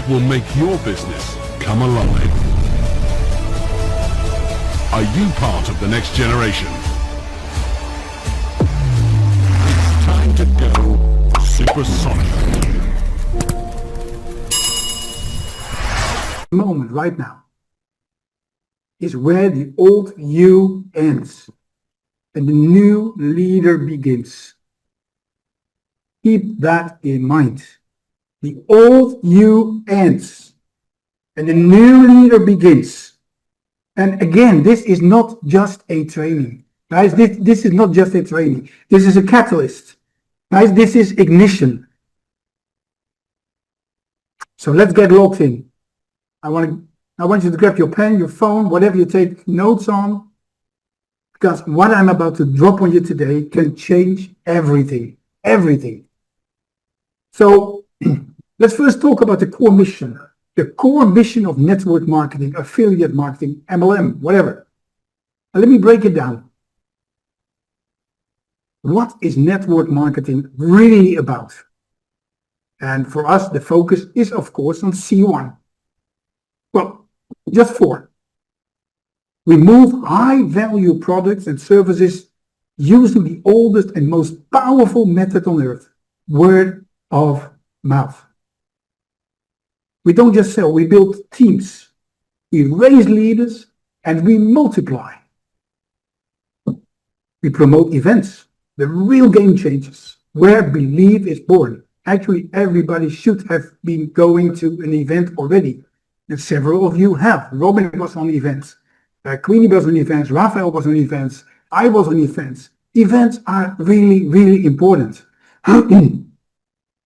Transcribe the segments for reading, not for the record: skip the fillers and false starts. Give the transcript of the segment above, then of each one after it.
that will make your business come alive. Are you part of the next generation? It's time to go supersonic. Moment right now is where the old you ends and the new leader begins. Keep that in mind. The old you ends and the new leader begins. And again, this is not just a training. Guys, this is not just a training. This is a catalyst. Guys, this is ignition. So let's get locked in. I want you to grab your pen, your phone, whatever you take notes on, because what I'm about to drop on you today can change everything. Everything. So let's first talk about the core mission. The core mission of network marketing, affiliate marketing, MLM, whatever. Now let me break it down. What is network marketing really about? And for us, the focus is, of course, on C1. Well, just 4. We move high-value products and services using the oldest and most powerful method on earth, word of mouth. We don't just sell, we build teams. We raise leaders and we multiply. We promote events, the real game changers, where belief is born. Actually, everybody should have been going to an event already. And several of you have. Robin was on events. Queenie was on events. Raphael was on events. I was on events. Events are really, really important. And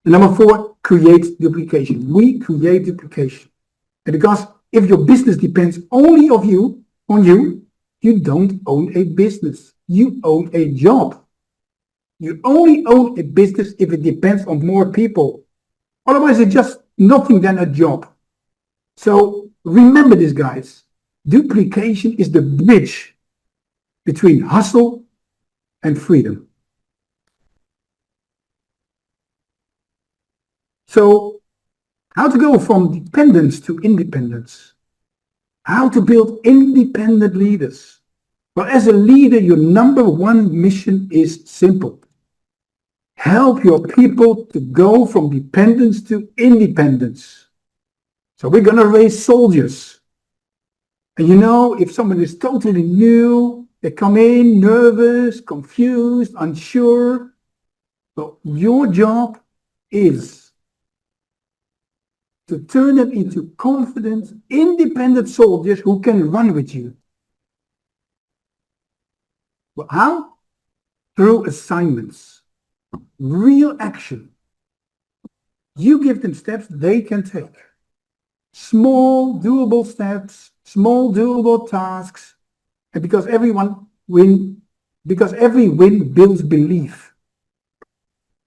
number 4, create duplication. We create duplication. And because if your business depends only on you, you don't own a business. You own a job. You only own a business if it depends on more people. Otherwise, it's just nothing than a job. So remember this, guys. Duplication is the bridge between hustle and freedom. So how to go from dependence to independence? How to build independent leaders? Well, as a leader, your number 1 mission is simple. Help your people to go from dependence to independence. So we're going to raise soldiers. And you know, if someone is totally new, they come in nervous, confused, unsure. So your job is to turn them into confident, independent soldiers who can run with you. Well, how? Through assignments. Real action. You give them steps they can take. Small, doable steps, small, doable tasks. And because every win builds belief.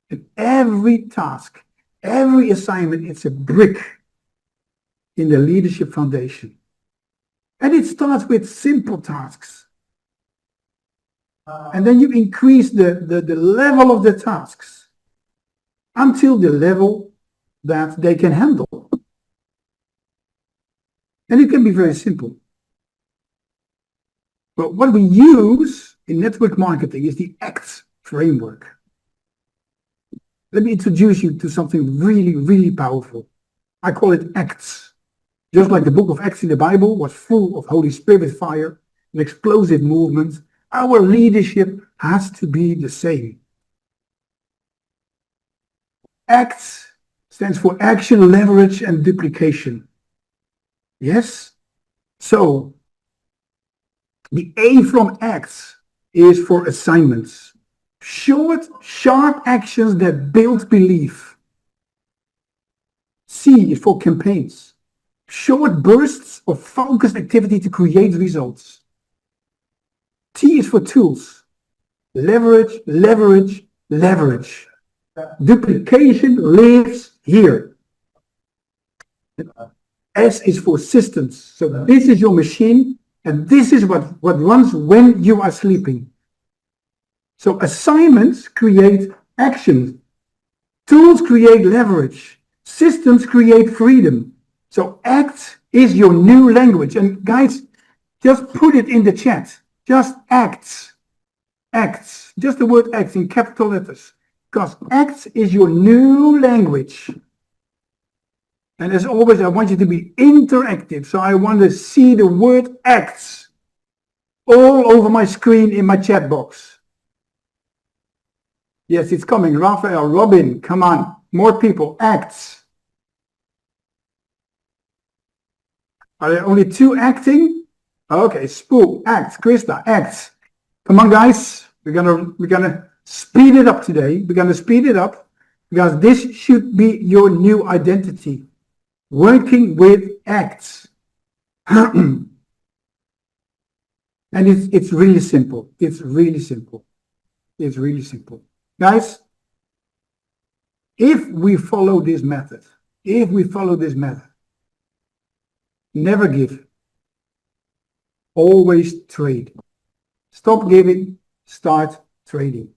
And every task, every assignment, it's a brick in the leadership foundation. And it starts with simple tasks. And then you increase the level of the tasks until the level that they can handle. And it can be very simple. But what we use in network marketing is the ACT framework. Let me introduce you to something really, really powerful. I call it ACTS. Just like the book of Acts in the Bible was full of Holy Spirit fire and explosive movements, our leadership has to be the same. ACTS stands for action, leverage, and duplication. Yes? So, the A from ACTS is for assignments. Short, sharp actions that build belief. C is for campaigns. Short bursts of focused activity to create results. T is for tools. Leverage, leverage, leverage. Duplication lives here. S is for systems. So this is your machine, and this is what runs when you are sleeping. So assignments create action. Tools create leverage. Systems create freedom. So act is your new language. And guys, just put it in the chat. Just acts. Acts. Just the word acts in capital letters. Because acts is your new language. And as always, I want you to be interactive. So I want to see the word acts all over my screen in my chat box. Yes, it's coming. Raphael, Robin, come on. More people. Acts. Are there only 2 acting? Okay, Spool, acts, Krista, acts. Come on, guys. We're gonna speed it up today. We're gonna speed it up because this should be your new identity. Working with acts. And it's really simple. It's really simple. It's really simple. Guys, if we follow this method, never give, always trade. Stop giving, start trading.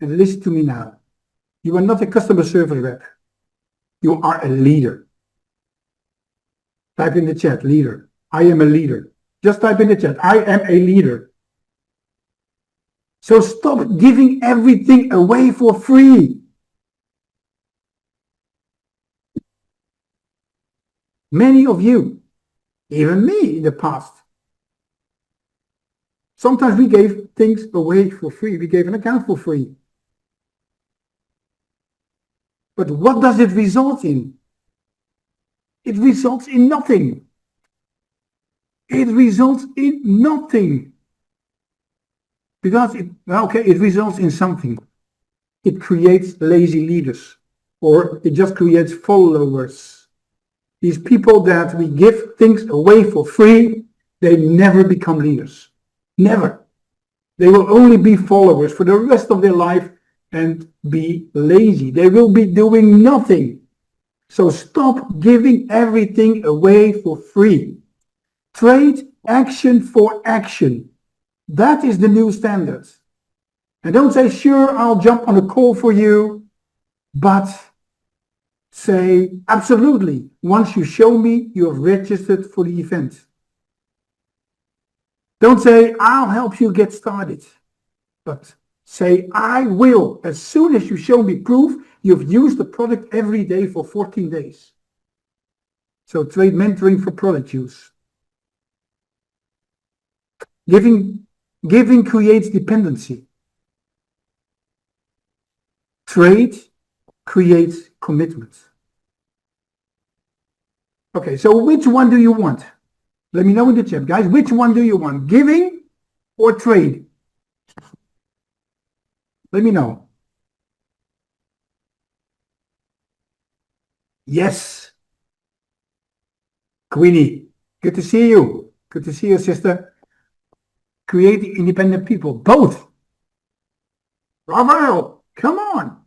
And listen to me now. You are not a customer service rep. You are a leader. Type in the chat, leader. I am a leader. Just type in the chat, I am a leader. So stop giving everything away for free. Many of you, even me in the past, sometimes we gave things away for free. We gave an account for free. But what does it result in? It results in nothing. It results in nothing. Because it results in something. It creates lazy leaders. Or it just creates followers. These people that we give things away for free, they never become leaders. Never. They will only be followers for the rest of their life and be lazy. They will be doing nothing. So stop giving everything away for free. Trade action for action. That is the new standard. And don't say, sure, I'll jump on a call for you, but say, absolutely, once you show me you have registered for the event. Don't say, I'll help you get started, but say, I will, as soon as you show me proof you've used the product every day for 14 days. So trade mentoring for product use. Giving creates dependency. Trade creates commitment. Okay, so which one do you want? Let me know in the chat, guys. Which one do you want? Giving or trade? Let me know. Yes. Queenie, good to see you. Good to see you, sister. Create independent people. Both. Rafael, come on.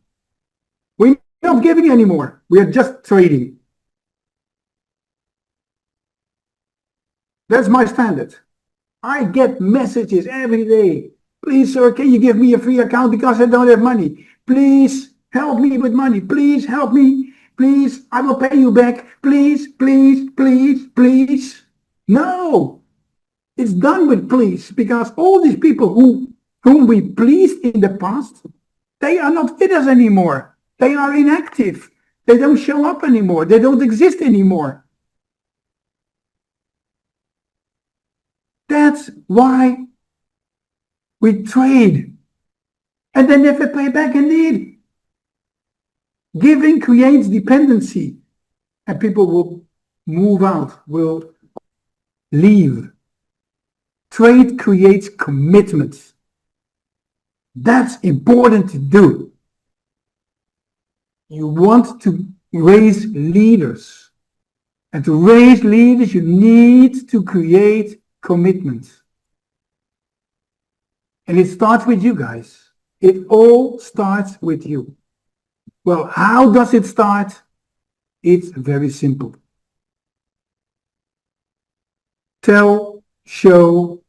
We're not giving anymore. We are just trading. That's my standard. I get messages every day. Please, sir, can you give me a free account because I don't have money? Please help me with money. Please help me. Please, I will pay you back. Please, please, please, please. No, it's done with please, because all these people whom we pleased in the past, they are not with us anymore. They are inactive. They don't show up anymore. They don't exist anymore. That's why we trade. And they never pay back indeed. Giving creates dependency. And people will move out, will leave. Trade creates commitment. That's important to do. You want to raise leaders. And to raise leaders, you need to create commitment. And it starts with you guys. It all starts with you. Well, how does it start? It's very simple. Tell, show,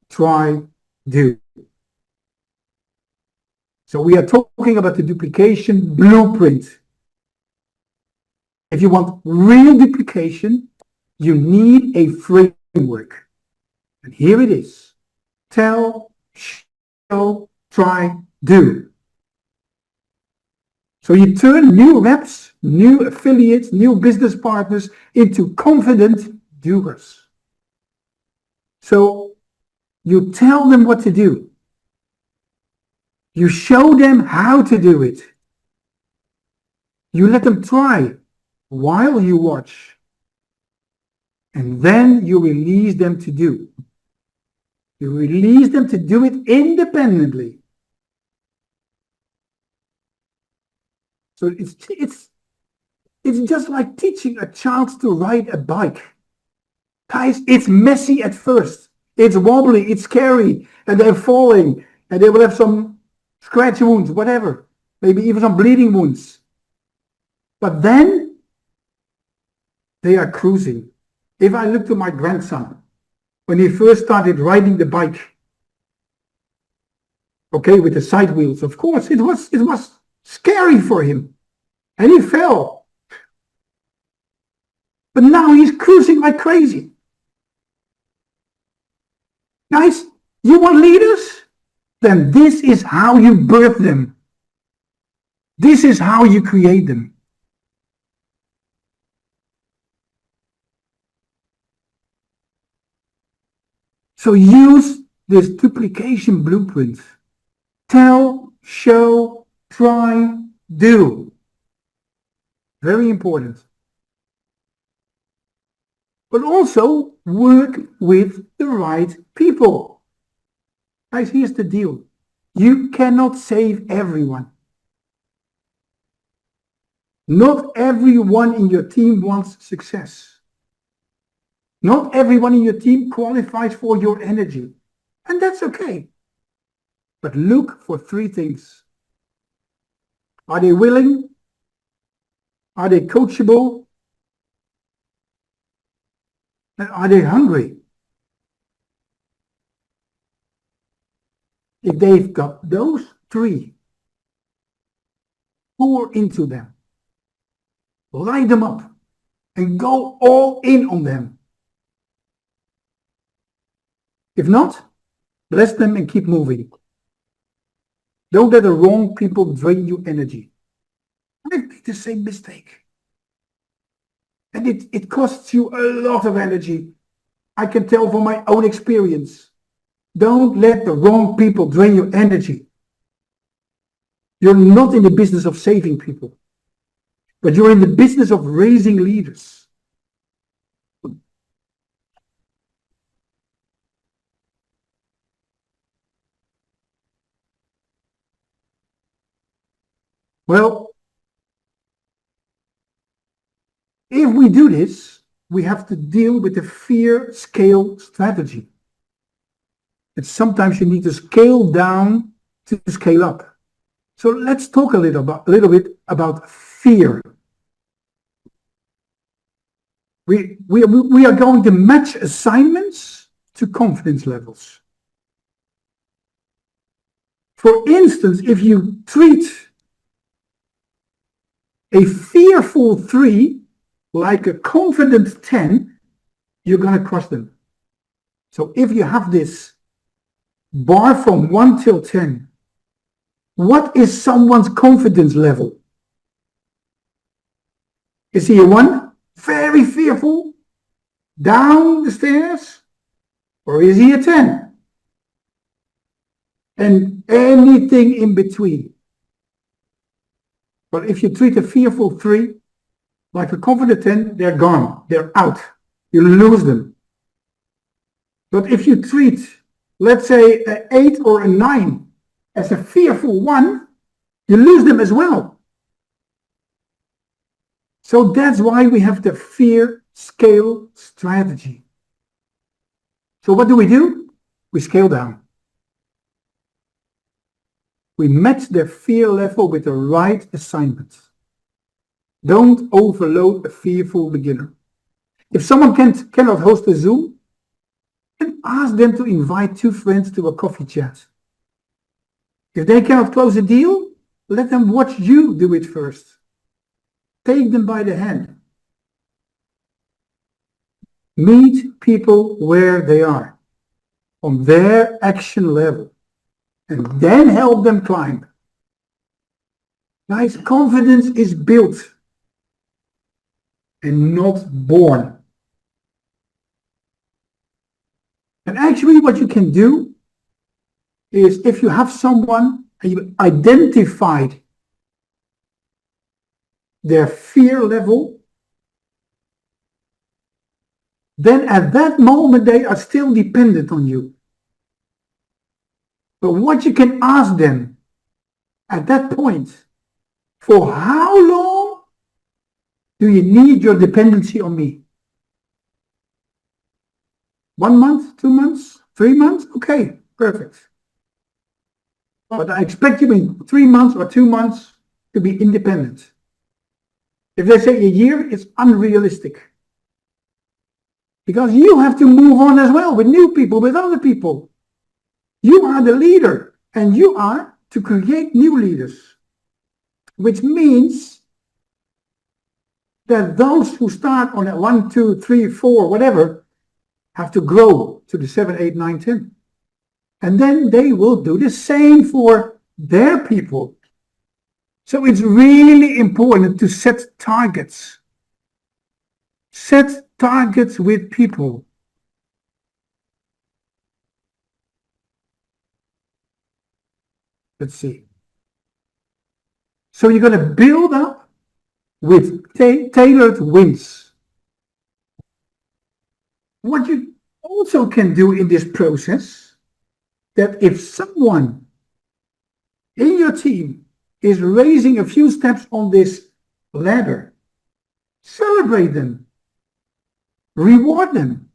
try, do. So we are talking about the duplication blueprint. if you want real duplication, you need a framework. And here it is. Tell, show, try, do. So you turn new reps, new affiliates, new business partners into confident doers. So you tell them what to do. You show them how to do it. You let them try while you watch. And then you release them to do. You release them to do it independently. So it's just like teaching a child to ride a bike. Guys, it's messy at first. It's wobbly, it's scary, and they're falling, and they will have some scratch wounds, whatever. Maybe even some bleeding wounds. But then they are cruising. If I look to my grandson, when he first started riding the bike, okay, with the side wheels, of course, it was scary for him. And he fell. But now he's cruising like crazy. Guys, you want leaders? Then this is how you birth them. This is how you create them. So use this duplication blueprint. Tell, show, try, do. Very important. But also work with the right people. Guys, here's the deal. You cannot save everyone. Not everyone in your team wants success. Not everyone in your team qualifies for your energy. And that's okay. But look for three things. Are they willing? Are they coachable? And are they hungry? If they've got those three, pour into them. Light them up and go all in on them. If not, bless them and keep moving. Don't let the wrong people drain your energy. I made the same mistake. And it costs you a lot of energy. I can tell from my own experience. Don't let the wrong people drain your energy. You're not in the business of saving people, but you're in the business of raising leaders. Well, if we do this, we have to deal with the fear scale strategy. And sometimes you need to scale down to scale up. So let's talk a little bit about fear. We are going to match assignments to confidence levels. For instance, if you treat a fearful 3 like a confident 10, you're going to crush them. So if you have this bar from 1 till 10, what is someone's confidence level? Is he a 1? Very fearful? Down the stairs? Or is he a 10? And anything in between. But if you treat a fearful 3 like a confident 10, they're gone. They're out. You lose them. But if you treat, let's say, an 8 or a 9 as a fearful 1, you lose them as well. So that's why we have the fear scale strategy. So what do? We scale down. We match their fear level with the right assignment. Don't overload a fearful beginner. If someone cannot host a Zoom, then ask them to invite 2 friends to a coffee chat. If they cannot close a deal, let them watch you do it first. Take them by the hand. Meet people where they are, on their action level, and then help them climb. Guys, confidence is built and not born. And actually what you can do is, if you have someone and you identified their fear level, then at that moment they are still dependent on you. But what you can ask them at that point, for how long do you need your dependency on me? 1 month, 2 months, 3 months? Okay, perfect. But I expect you in 3 months or 2 months to be independent. If they say a year, it's unrealistic. Because you have to move on as well with new people, with other people. You are the leader, and you are to create new leaders. Which means that those who start on a 1, 2, 3, 4, whatever, have to grow to the 7, 8, 9, 10. And then they will do the same for their people. So it's really important to set targets. Set targets with people. Let's see. So you're going to build up with tailored wins. What you also can do in this process, that if someone in your team is raising a few steps on this ladder, celebrate them, reward them,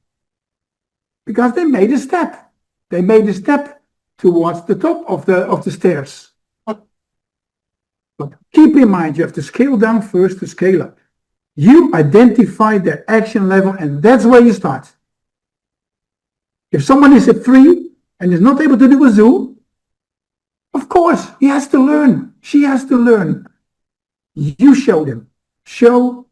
because they made a step. They made a step towards the top of the stairs. But keep in mind, you have to scale down first to scale up. You identify their action level, and that's where you start. If someone is at 3 and is not able to do a Zoom, of course, he has to learn. She has to learn. You show them. Show.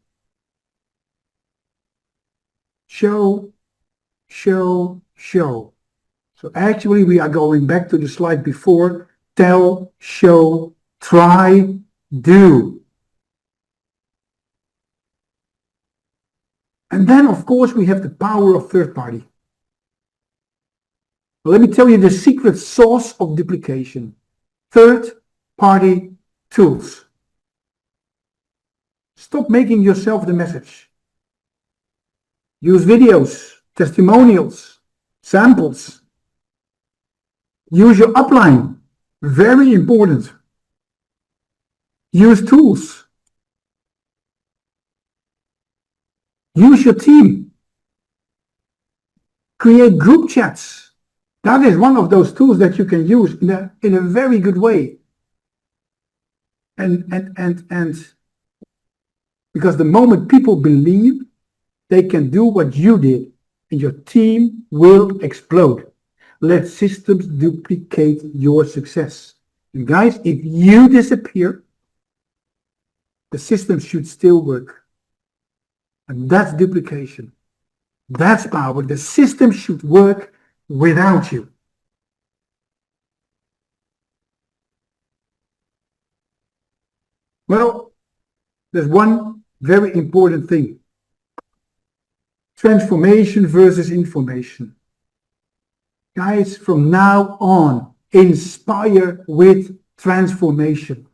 So actually, we are going back to the slide before. Tell, show, try, do. And then, of course, we have the power of third party. Let me tell you the secret sauce of duplication. Third-party tools. Stop making yourself the message. Use videos, testimonials, samples. Use your upline. Very important. Use tools. Use your team. Create group chats. That is one of those tools that you can use in a very good way. And because the moment people believe they can do what you did, and your team will explode. Let systems duplicate your success. And guys, if you disappear, the system should still work. And that's duplication. That's power. The system should work without you. Well, there's one very important thing. Transformation versus information. Guys, from now on, inspire with transformation.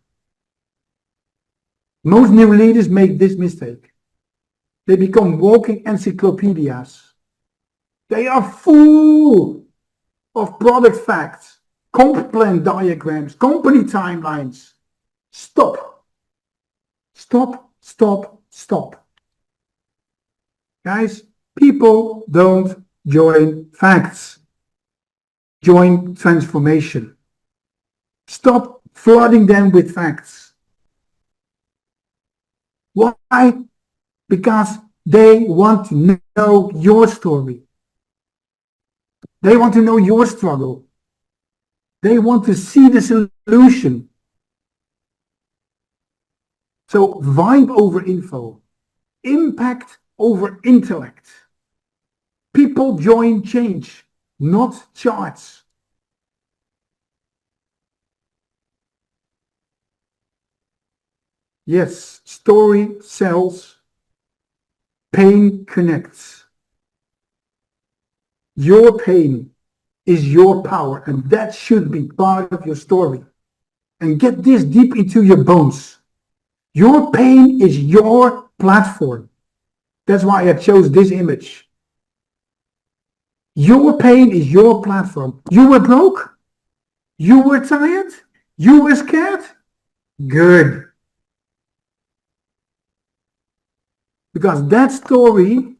Most new leaders make this mistake. They become walking encyclopedias. They are full of product facts, comp plan diagrams, company timelines. Stop. Stop, stop, stop. Guys, people don't join facts. Join transformation. Stop flooding them with facts. Why? Because they want to know your story. They want to know your struggle. They want to see the solution. So vibe over info. Impact over intellect. People join change, not charts. Yes, story sells, pain connects. Your pain is your power, and that should be part of your story. And get this deep into your bones. Your pain is your platform. That's why I chose this image. Your pain is your platform. You were broke? You were tired? You were scared? Good. Because that story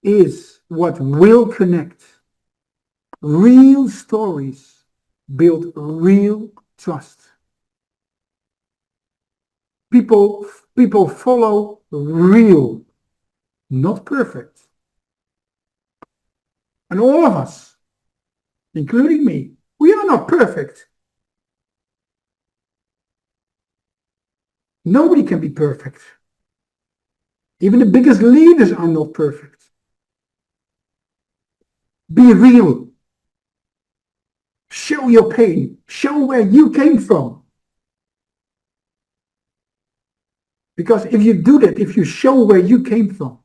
is what will connect. Real stories build real trust. People follow real, not perfect. And all of us, including me, we are not perfect. Nobody can be perfect. Even the biggest leaders are not perfect. Be real. Show your pain. Show where you came from. Because if you do that, if you show where you came from,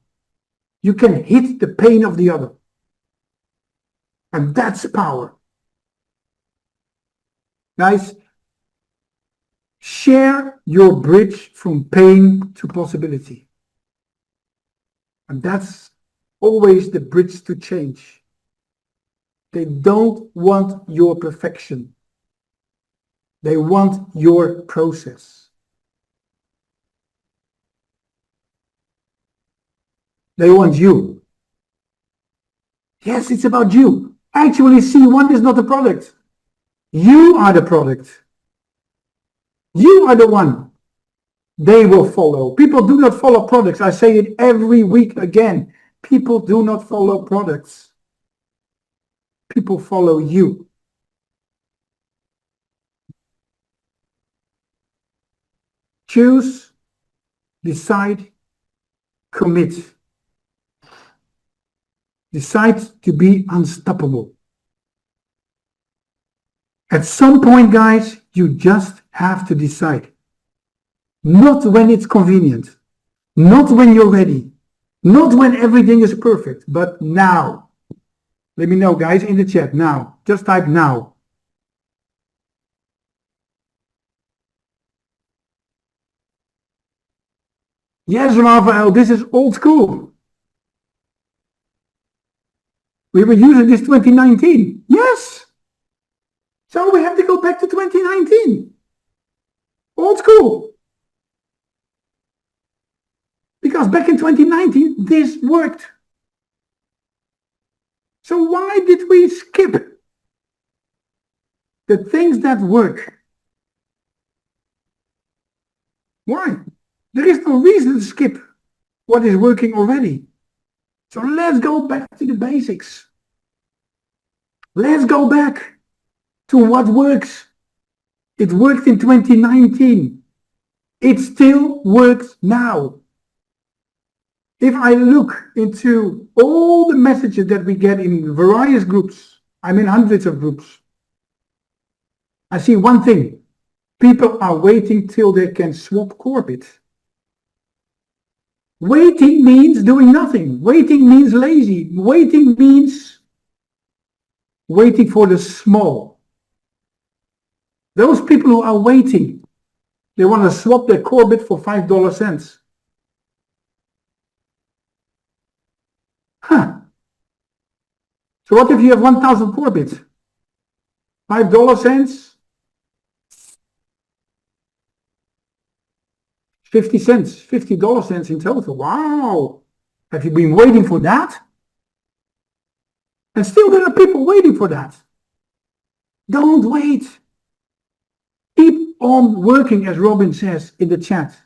you can hit the pain of the other. And that's power. Guys, share your bridge from pain to possibility. And that's always the bridge to change. They don't want your perfection. They want your process. They want you. Yes, it's about you. Actually, C1 is not the product. You are the product. You are the one. They will follow. People do not follow products. I say it every week again. People do not follow products. People follow you. Choose, decide, commit. Decide to be unstoppable. At some point, guys, you just have to decide. Not when it's convenient. Not when you're ready. Not when everything is perfect, but now. Let me know, guys, in the chat now. Just type now. Yes, Raphael, this is old school. We were using this 2019. Yes. So we have to go back to 2019. Old school. Because back in 2019, this worked. So why did we skip the things that work? Why? There is no reason to skip what is working already. So let's go back to the basics. Let's go back to what works. It worked in 2019. It still works now. If I look into all the messages that we get in various groups, I'm in hundreds of groups, I see one thing. People are waiting till they can swap Corbett. Waiting means doing nothing. Waiting means lazy. Waiting means waiting for the small. Those people who are waiting, they want to swap their Corbett for $5. Huh. So what if you have 1,000 Corbett? $5, 50 cents, $50 in total. Wow. Have you been waiting for that? And still there are people waiting for that. Don't wait. Keep on working, as Robin says in the chat.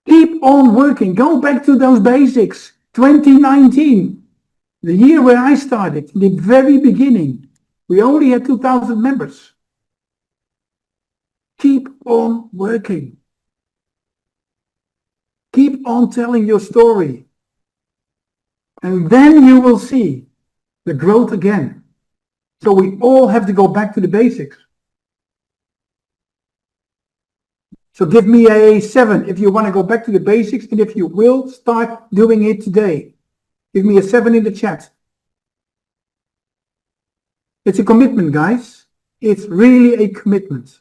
Keep on working. Go back to those basics. 2019, the year where I started, in the very beginning, we only had 2,000 members. Keep on working. Keep on telling your story. And then you will see the growth again. So we all have to go back to the basics. So give me a 7 if you want to go back to the basics, and if you will start doing it today. Give me a 7 in the chat. It's a commitment, guys. It's really a commitment.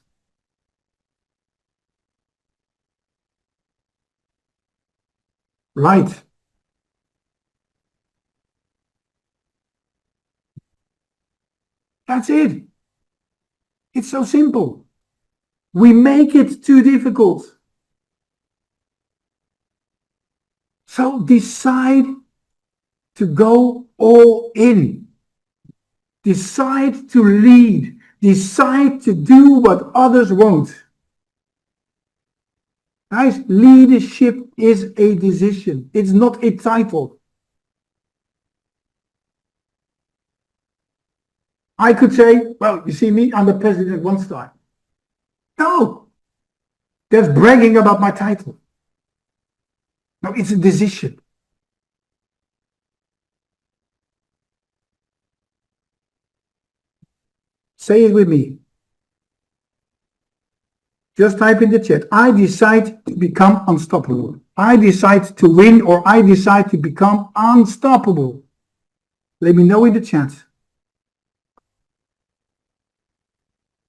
Right. That's it. It's so simple. We make it too difficult. So decide to go all in. Decide to lead. Decide to do what others won't. Guys, leadership is a decision. It's not a title. I could say, well, you see me, I'm the president one star. No, that's bragging about my title. No, it's a decision. Say it with me. Just type in the chat. I decide to become unstoppable. I decide to win, or I decide to become unstoppable. Let me know in the chat.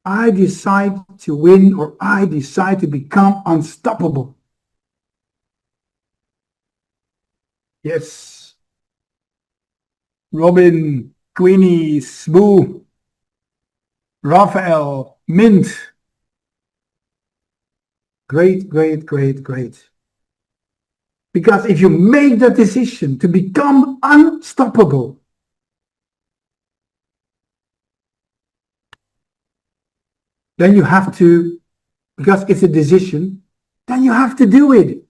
I decide to win, or I decide to become unstoppable. Yes. Robin, Queenie, Smooth, Raphael, Mint. Great, great, great, great. Because if you make that decision to become unstoppable, then you have to, because it's a decision, then you have to do it.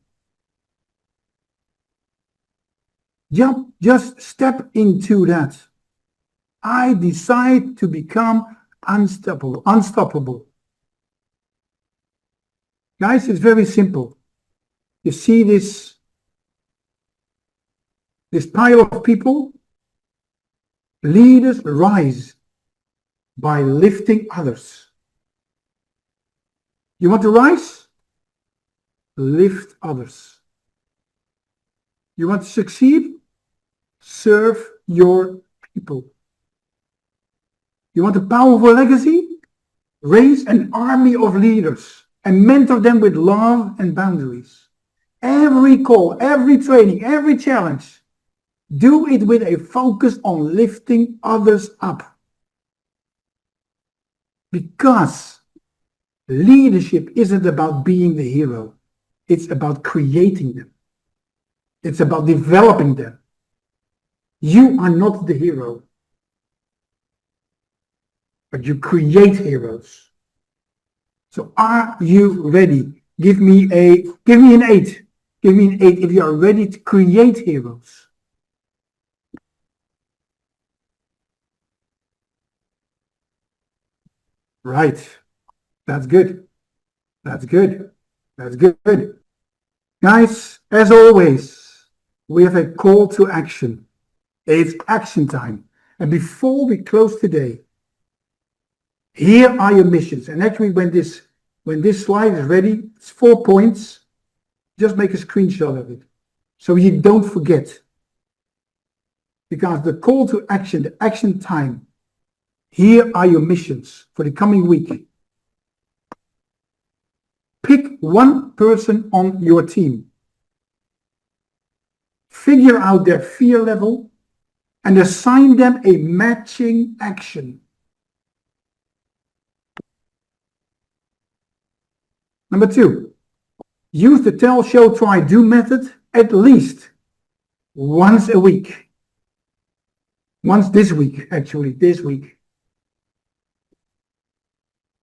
Just step into that. I decide to become unstoppable. Unstoppable. Guys, it's very simple. You see this pile of people? Leaders rise by lifting others. You want to rise? Lift others. You want to succeed? Serve your people. You want a powerful legacy? Raise an army of leaders and mentor them with love and boundaries. Every call, every training, every challenge, do it with a focus on lifting others up. Because leadership isn't about being the hero. It's about creating them. It's about developing them. You are not the hero, but you create heroes. So are you ready? Give me an 8. Give me an 8 if you are ready to create heroes. Right. That's good. That's good. That's good. Guys, as always, we have a call to action. It's action time. And before we close today, here are your missions. And actually, when this slide is ready, it's 4 points. Just make a screenshot of it so you don't forget. Because the call to action, the action time, here are your missions for the coming week. Pick one person on your team. Figure out their fear level and assign them a matching action. Number 2, use the tell, show, try, do method at least once a week. Once this week, actually, this week.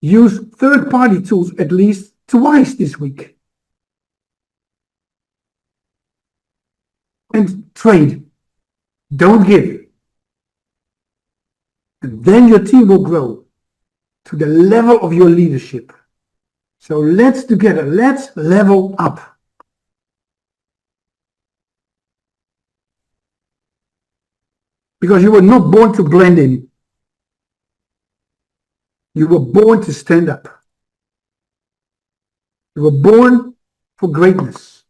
Use third-party tools at least twice this week. And trade. Don't give. And then your team will grow to the level of your leadership. So let's level up. Because you were not born to blend in. You were born to stand up. You were born for greatness.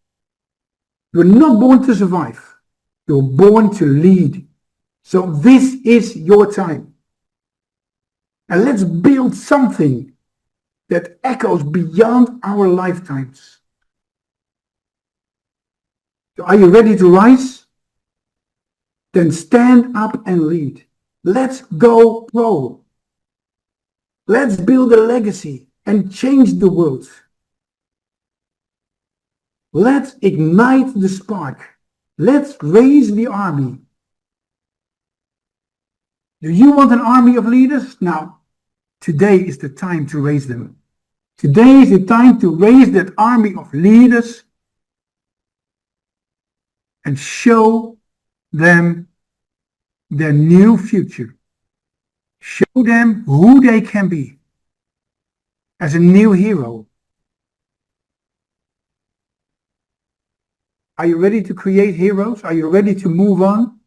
You were not born to survive. You were born to lead. So this is your time. And let's build something that echoes beyond our lifetimes. So are you ready to rise? Then stand up and lead. Let's go pro. Let's build a legacy and change the world. Let's ignite the spark. Let's raise the army. Do you want an army of leaders? Now, today is the time to raise them. Today is the time to raise that army of leaders and show them their new future. Show them who they can be as a new hero. Are you ready to create heroes? Are you ready to move on?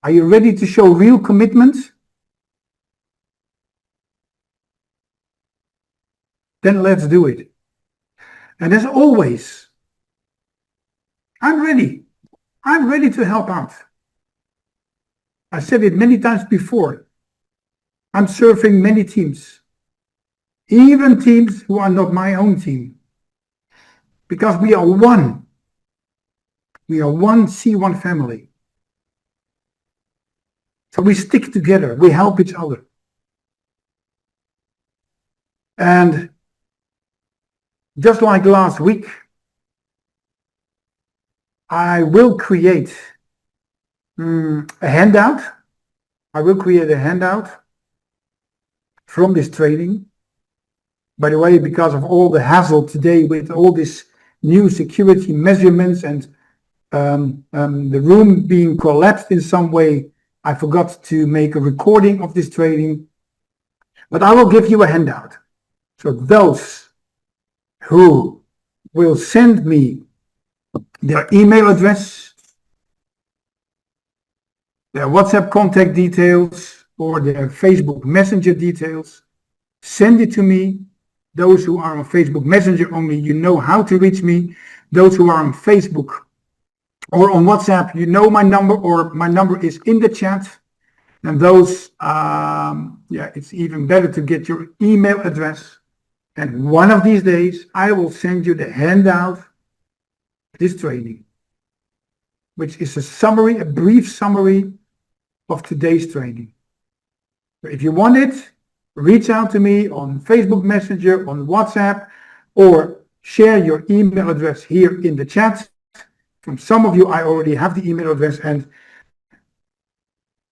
Are you ready to show real commitment? Then let's do it. And as always, I'm ready. I'm ready to help out. I said it many times before. I'm serving many teams, even teams who are not my own team, because we are one. We are one C1 family. So we stick together. We help each other. And just like last week, I will create a handout. I will create a handout from this training. By the way, because of all the hassle today with all these new security measurements and the room being collapsed in some way, I forgot to make a recording of this training. But I will give you a handout. So those who will send me their email address, their WhatsApp contact details, or their Facebook Messenger details, send it to me. Those who are on Facebook Messenger only, you know how to reach me. Those who are on Facebook or on WhatsApp, you know my number, or my number is in the chat. And those, it's even better to get your email address. And one of these days, I will send you the handout of this training, which is a summary, a brief summary of today's training. So if you want it, reach out to me on Facebook Messenger, on WhatsApp, or share your email address here in the chat. From some of you, I already have the email address, and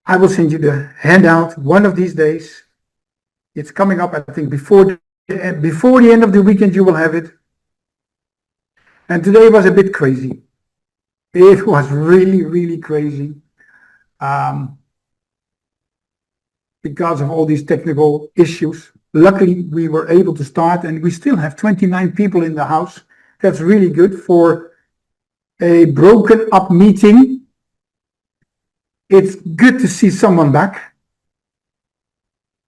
I will send you the handout one of these days. It's coming up, I think, before the end of the weekend, you will have it. And today was a bit crazy. It was really, really crazy. Because of all these technical issues. Luckily, we were able to start, and we still have 29 people in the house. That's really good for a broken up meeting. It's good to see someone back.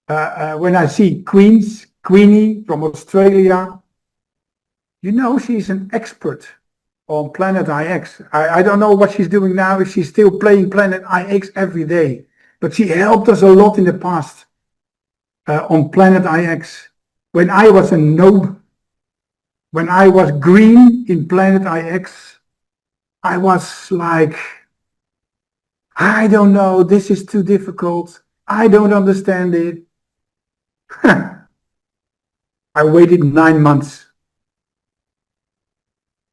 When I see Queenie from Australia, you know, she's an expert on Planet IX. I don't know what she's doing now, if she's still playing Planet IX every day, but she helped us a lot in the past on Planet IX. When I was a noob, when I was green in Planet IX, I was like, I don't know, this is too difficult. I don't understand it. I waited 9 months.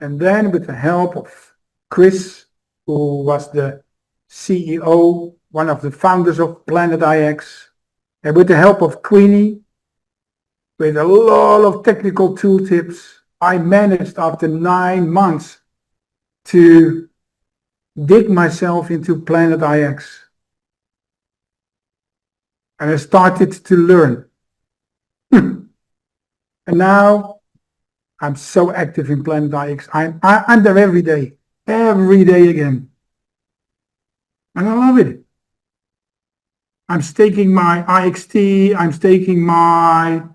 And then with the help of Chris, who was the CEO, one of the founders of Planet IX, and with the help of Queenie, with a lot of technical tooltips, I managed after 9 months to dig myself into Planet IX. And I started to learn. And now I'm so active in Planet IX. I'm there every day again. And I love it. I'm staking my IXT, I'm staking my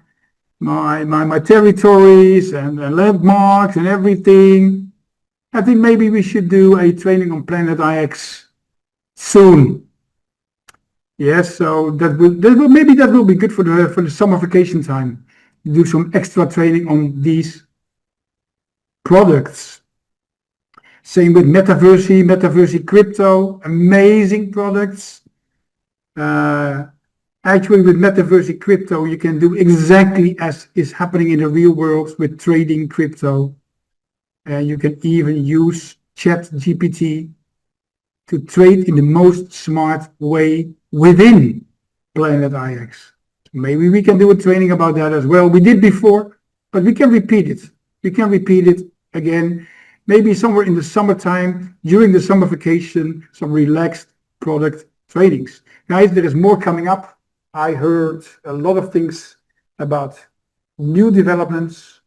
territories and landmarks and everything. I think maybe we should do a training on Planet IX soon. Yes, so that will be good for the summer vacation time. Do some extra training on these products. Same with Metaverse Crypto, amazing products. Actually, with Metaverse Crypto, you can do exactly as is happening in the real world with trading crypto. And you can even use ChatGPT to trade in the most smart way within Planet IX. Maybe we can do a training about that as well. We did before, but we can repeat it. We can repeat it again. Maybe somewhere in the summertime, during the summer vacation, some relaxed product tradings. Guys, there is more coming up. I heard a lot of things about new developments.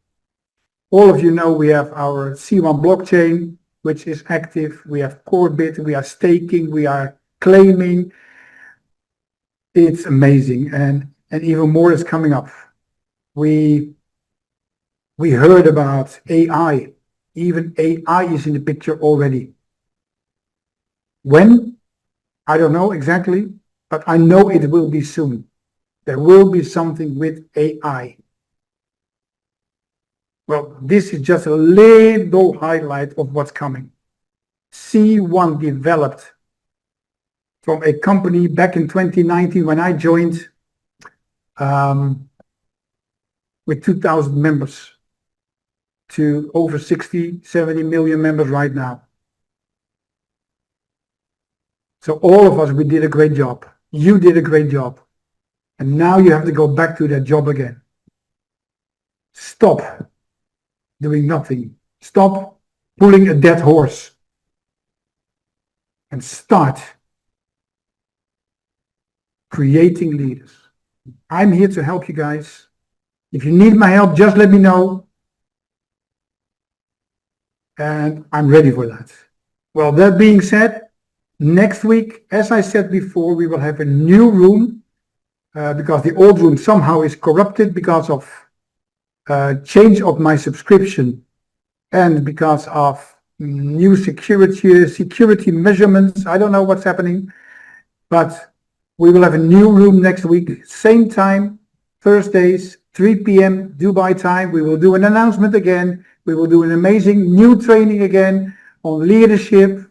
All of you know we have our C1 blockchain, which is active. We have Corebit, we are staking, we are claiming. It's amazing, and even more is coming up. We heard about AI. Even AI is in the picture already. When? I don't know exactly, but I know it will be soon. There will be something with AI. Well, this is just a little highlight of what's coming. C1 developed from a company back in 2019 when I joined with 2,000 members to over 60, 70 million members right now. So all of us, we did a great job. You did a great job. And now you have to go back to that job again. Stop doing nothing. Stop pulling a dead horse. And start creating leaders. I'm here to help you guys. If you need my help, just let me know. And I'm ready for that. Well, that being said, next week, as I said before, we will have a new room because the old room somehow is corrupted because of change of my subscription and because of new security measurements. I don't know what's happening, but we will have a new room next week, same time, Thursdays, 3 p.m. Dubai time. We will do an announcement again. We will do an amazing new training again on leadership.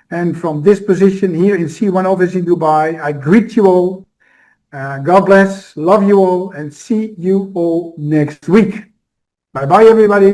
And from this position here in C1 office in Dubai, I greet you all. God bless, love you all, and see you all next week. Bye-bye, everybody.